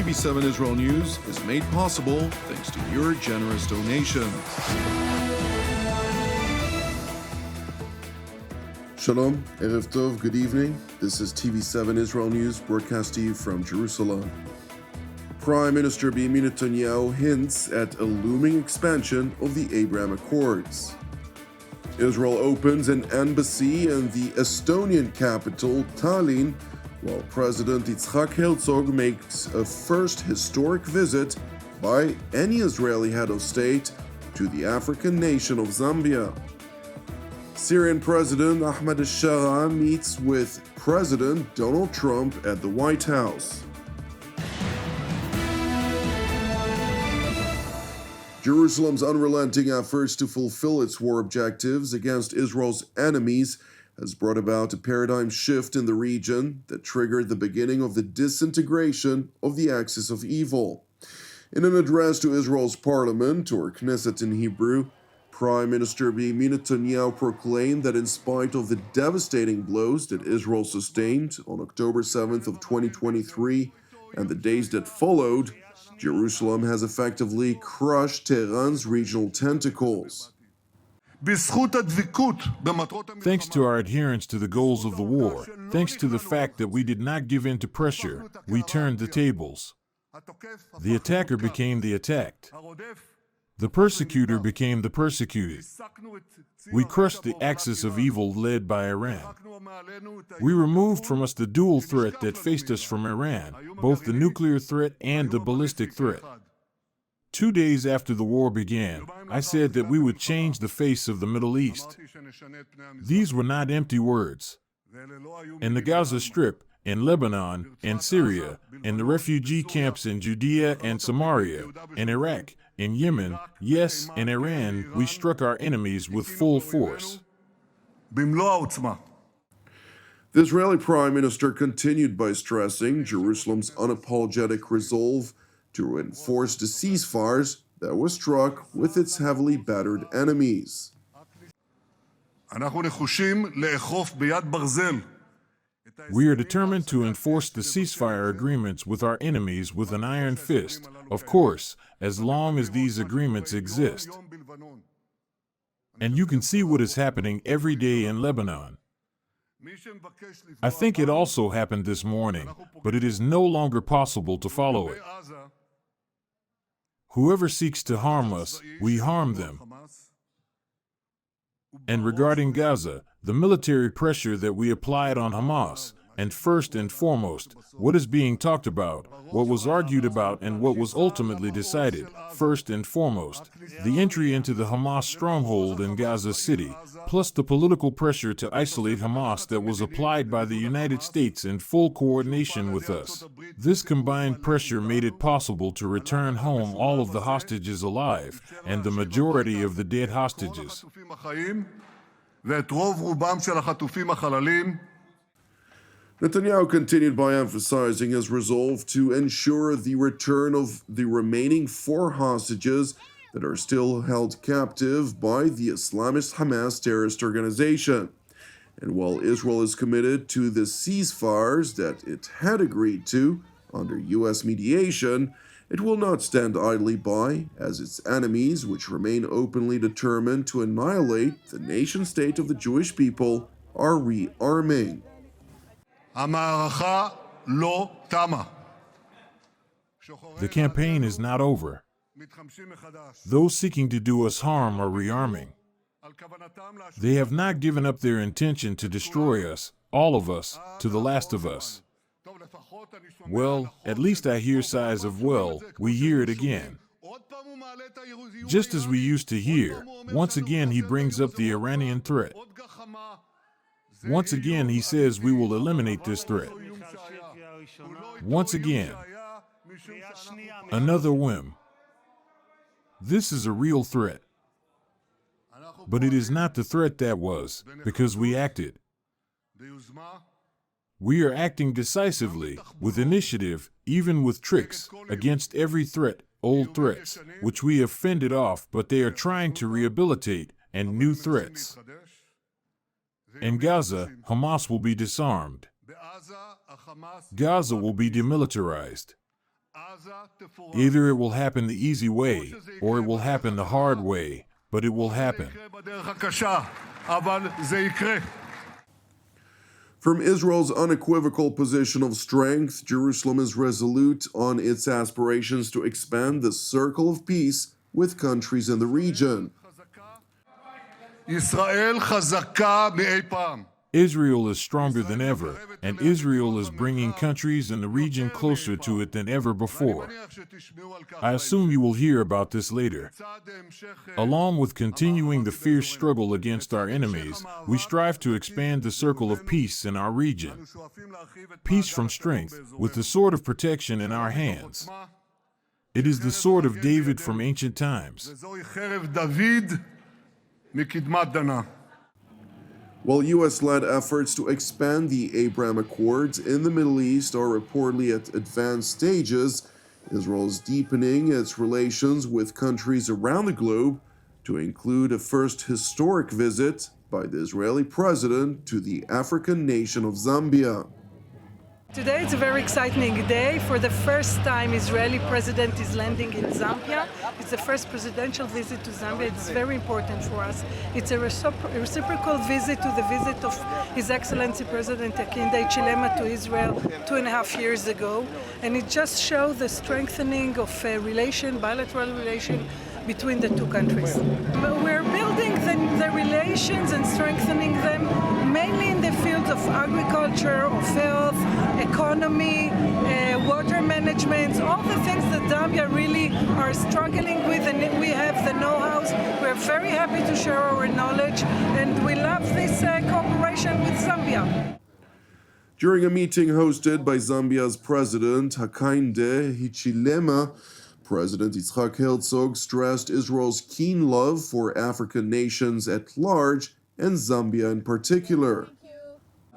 TV7 Israel News is made possible thanks to your generous donations. Shalom, Erev Tov, good evening. This is TV7 Israel News, broadcast to you from Jerusalem. Prime Minister Benjamin Netanyahu hints at a looming expansion of the Abraham Accords. Israel opens an embassy in the Estonian capital, Tallinn, while President Isaac Herzog makes a first historic visit by any Israeli head of state to the African nation of Zambia. Syrian President Ahmad al-Sharaa meets with President Donald Trump at the White House. Jerusalem's unrelenting efforts to fulfill its war objectives against Israel's enemies has brought about a paradigm shift in the region that triggered the beginning of the disintegration of the axis of evil. In an address to Israel's parliament, or Knesset in Hebrew, Prime Minister Benjamin Netanyahu proclaimed that in spite of the devastating blows that Israel sustained on October 7th of 2023 and the days that followed, Jerusalem has effectively crushed Tehran's regional tentacles. Thanks to our adherence to the goals of the war, thanks to the fact that we did not give in to pressure, we turned the tables. The attacker became the attacked. The persecutor became the persecuted. We crushed the axis of evil led by Iran. We removed from us the dual threat that faced us from Iran, both the nuclear threat and the ballistic threat. 2 days after the war began, I said that we would change the face of the Middle East. These were not empty words. In the Gaza Strip, in Lebanon, in Syria, in the refugee camps in Judea and Samaria, in Iraq, in Yemen, yes, in Iran, we struck our enemies with full force. The Israeli Prime Minister continued by stressing Jerusalem's unapologetic resolve to enforce the ceasefires that were struck with its heavily battered enemies. We are determined to enforce the ceasefire agreements with our enemies with an iron fist, of course, as long as these agreements exist. And you can see what is happening every day in Lebanon. I think it also happened this morning, but it is no longer possible to follow it. Whoever seeks to harm us, we harm them. And regarding Gaza, the military pressure that we applied on Hamas, and first and foremost, what is being talked about, what was argued about, and what was ultimately decided, first and foremost, the entry into the Hamas stronghold in Gaza City, plus the political pressure to isolate Hamas that was applied by the United States in full coordination with us. This combined pressure made it possible to return home all of the hostages alive, and the majority of the dead hostages. Netanyahu continued by emphasizing his resolve to ensure the return of the remaining 4 hostages that are still held captive by the Islamist Hamas terrorist organization. And while Israel is committed to the ceasefires that it had agreed to under U.S. mediation, it will not stand idly by as its enemies, which remain openly determined to annihilate the nation-state of the Jewish people, are rearming. The campaign is not over. Those seeking to do us harm are rearming. They have not given up their intention to destroy us, all of us, to the last of us. Well, at least I hear sighs of, well, we hear it again. Just as we used to hear, once again he brings up the Iranian threat. Once again he says we will eliminate this threat. Once again, another whim. This is a real threat. But it is not the threat that was, because we acted. We are acting decisively, with initiative, even with tricks, against every threat, old threats, which we have fended off, but they are trying to rehabilitate, and new threats. In Gaza, Hamas will be disarmed. Gaza will be demilitarized. Either it will happen the easy way, or it will happen the hard way, but it will happen. From Israel's unequivocal position of strength, Jerusalem is resolute on its aspirations to expand the circle of peace with countries in the region. Israel is stronger than ever, and Israel is bringing countries in the region closer to it than ever before. I assume you will hear about this later. Along with continuing the fierce struggle against our enemies, we strive to expand the circle of peace in our region. Peace from strength, with the sword of protection in our hands. It is the sword of David from ancient times. While U.S.-led efforts to expand the Abraham Accords in the Middle East are reportedly at advanced stages, Israel is deepening its relations with countries around the globe to include a first historic visit by the Israeli president to the African nation of Zambia. Today it's a very exciting day. For the first time, Israeli president is landing in Zambia. It's the first presidential visit to Zambia. It's very important for us. It's a reciprocal visit to the visit of His Excellency President Hichilema to Israel 2.5 years ago. And it just shows the strengthening of bilateral relation between the two countries. We're building the relations and strengthening them mainly in the fields of agriculture, of health, economy, water management, all the things that Zambia really are struggling with, and we have the know-how. We're very happy to share our knowledge, and we love this cooperation with Zambia. During a meeting hosted by Zambia's President Hakainde Hichilema, President Isaac Herzog stressed Israel's keen love for African nations at large and Zambia in particular.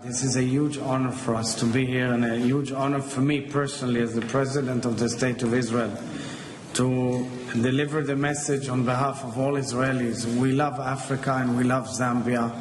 This is a huge honor for us to be here, and a huge honor for me personally as the President of the State of Israel to deliver the message on behalf of all Israelis. We love Africa and we love Zambia,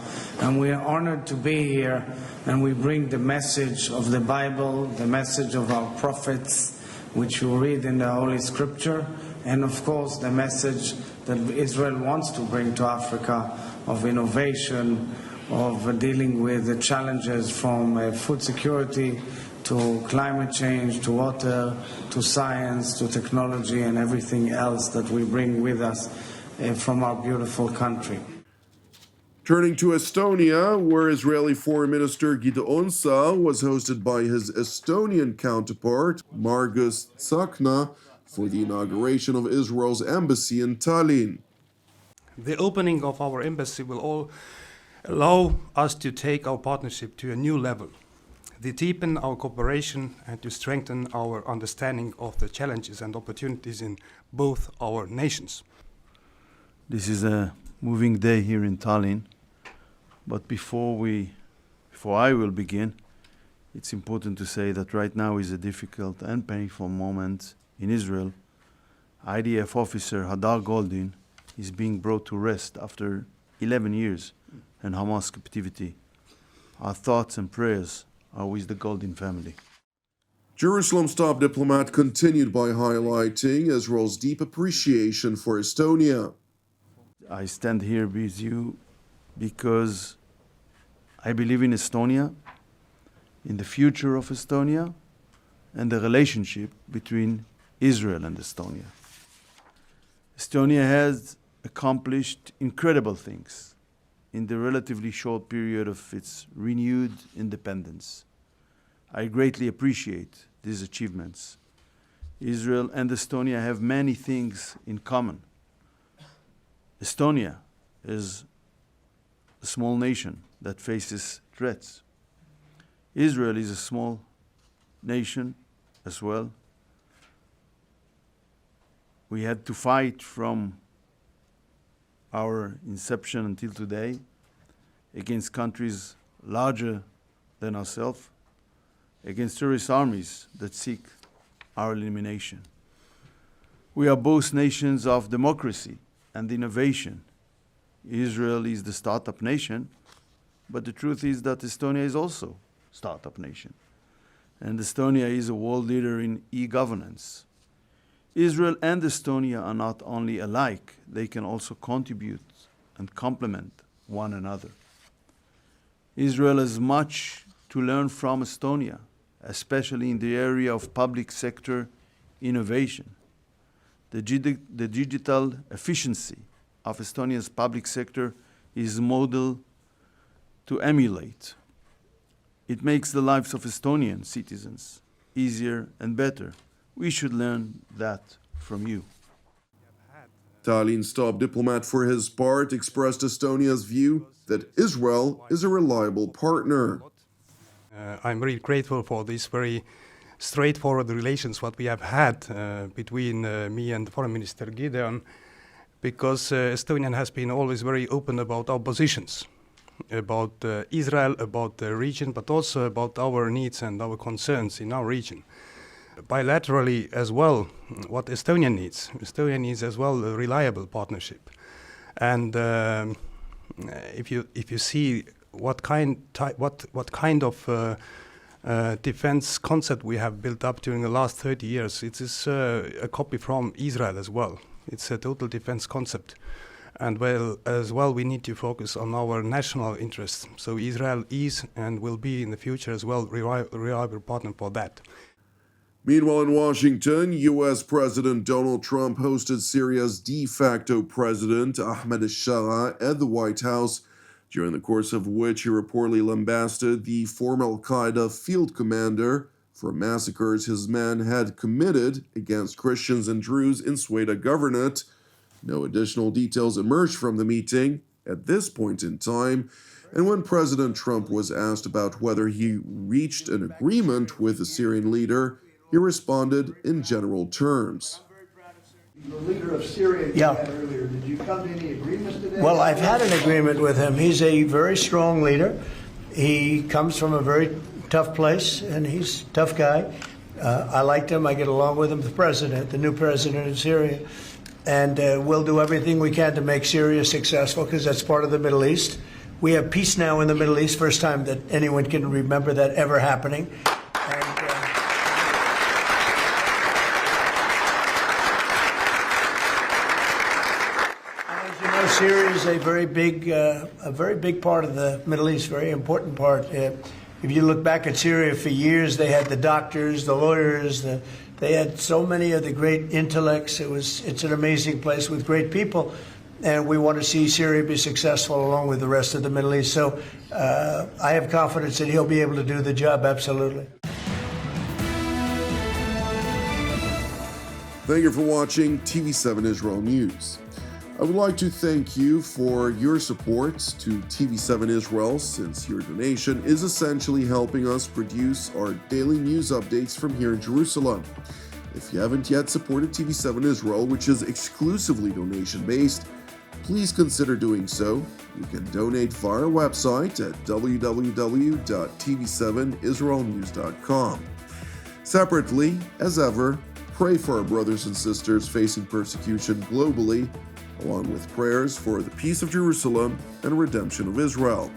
and we are honored to be here, and we bring the message of the Bible, the message of our prophets, which you read in the Holy Scripture, and of course the message that Israel wants to bring to Africa of innovation, of dealing with the challenges from food security to climate change, to water, to science, to technology, and everything else that we bring with us from our beautiful country. Turning to Estonia, where Israeli Foreign Minister Gideon Saar was hosted by his Estonian counterpart, Margus Tsahkna, for the inauguration of Israel's embassy in Tallinn. The opening of our embassy will all allow us to take our partnership to a new level, to deepen our cooperation and to strengthen our understanding of the challenges and opportunities in both our nations. This is a moving day here in Tallinn, but before I will begin, it's important to say that right now is a difficult and painful moment in Israel. IDF officer Hadar Goldin is being brought to rest after 11 years in Hamas captivity. Our thoughts and prayers are with the Goldin family. Jerusalem's top diplomat continued by highlighting Israel's deep appreciation for Estonia. I stand here with you because I believe in Estonia, in the future of Estonia, and the relationship between Israel and Estonia. Estonia has accomplished incredible things in the relatively short period of its renewed independence. I greatly appreciate these achievements. Israel and Estonia have many things in common. Estonia is a small nation that faces threats. Israel is a small nation as well. We had to fight from our inception until today against countries larger than ourselves, against terrorist armies that seek our elimination. We are both nations of democracy and innovation. Israel is the startup nation, but the truth is that Estonia is also a startup nation. And Estonia is a world leader in e-governance. Israel and Estonia are not only alike, they can also contribute and complement one another. Israel has much to learn from Estonia, especially in the area of public sector innovation. The digital efficiency of Estonia's public sector is a model to emulate. It makes the lives of Estonian citizens easier and better. We should learn that from you. Tallinn's top diplomat, for his part, expressed Estonia's view that Israel is a reliable partner. I'm very grateful for this very straightforward relations what we have had between me and Foreign Minister Gideon, because Estonian has been always very open about our positions, about Israel, about the region, but also about our needs and our concerns in our region. Bilaterally as well, what Estonia needs as well a reliable partnership. And if you see what kind of defense concept we have built up during the last 30 years, it is a copy from Israel as well. It's a total defense concept. And we need to focus on our national interests. So Israel is and will be in the future as well a reliable partner for that. Meanwhile, in Washington, U.S. President Donald Trump hosted Syria's de facto president Ahmad al-Sharaa at the White House, during the course of which he reportedly lambasted the former al-Qaeda field commander for massacres his men had committed against Christians and Druze in Sweden Governorate. No additional details emerged from the meeting at this point in time, and when President Trump was asked about whether he reached an agreement with the Syrian leader, he responded in general terms. The leader of Syria you had earlier, did you come to any agreements today? Well, I've had an agreement with him. He's a very strong leader. He comes from a very tough place, and he's a tough guy. I liked him. I get along with him, the new president of Syria. And we'll do everything we can to make Syria successful, because that's part of the Middle East. We have peace now in the Middle East, first time that anyone can remember that ever happening. Syria is a very big part of the Middle East, very important part. If you look back at Syria, for years they had the doctors, the lawyers, they had so many of the great intellects. It's an amazing place with great people, and we want to see Syria be successful along with the rest of the Middle East. So I have confidence that he'll be able to do the job, absolutely. Thank you for watching TV7 Israel News. I would like to thank you for your support to TV7 Israel, since your donation is essentially helping us produce our daily news updates from here in Jerusalem. If you haven't yet supported TV7 Israel, which is exclusively donation-based, please consider doing so. You can donate via our website at www.tv7israelnews.com. Separately, as ever, pray for our brothers and sisters facing persecution globally, along with prayers for the peace of Jerusalem and redemption of Israel.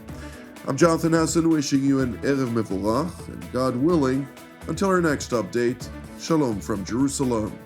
I'm Jonathan Hassan, wishing you an Erev Mevorach, and God willing, until our next update, Shalom from Jerusalem.